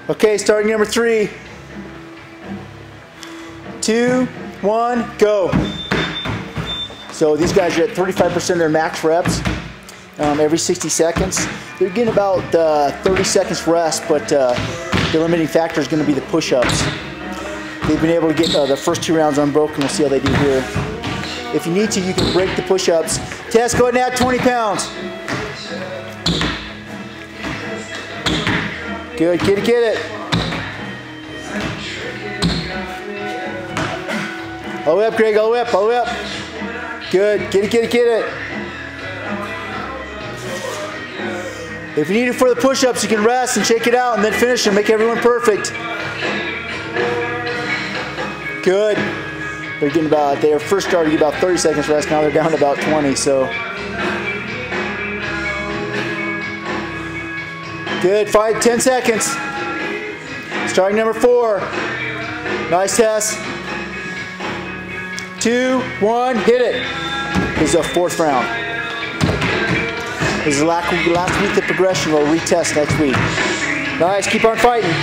Okay, starting number 3. 2, 1, go. So these guys are at 35% of their max reps every 60 seconds. They're getting about 30 seconds rest, but the limiting factor is going to be the push-ups. They've been able to get the first 2 rounds unbroken. We'll see how they do here. If you need to, you can break the push-ups. Tess, go ahead and add 20 pounds. Good, get it. All the way up, Greg, all the way up, all the way up. Good, get it. If you need it for the push-ups, you can rest and shake it out and then finish and make everyone perfect. Good. They're getting about, they first started to get about 30 seconds rest, now they're down to about 20, so. Good, 10 seconds. Starting number 4. Nice, Tess. 2, 1, hit it. This is a 4th round. This is the last week of progression. We'll retest next week. Nice, keep on fighting.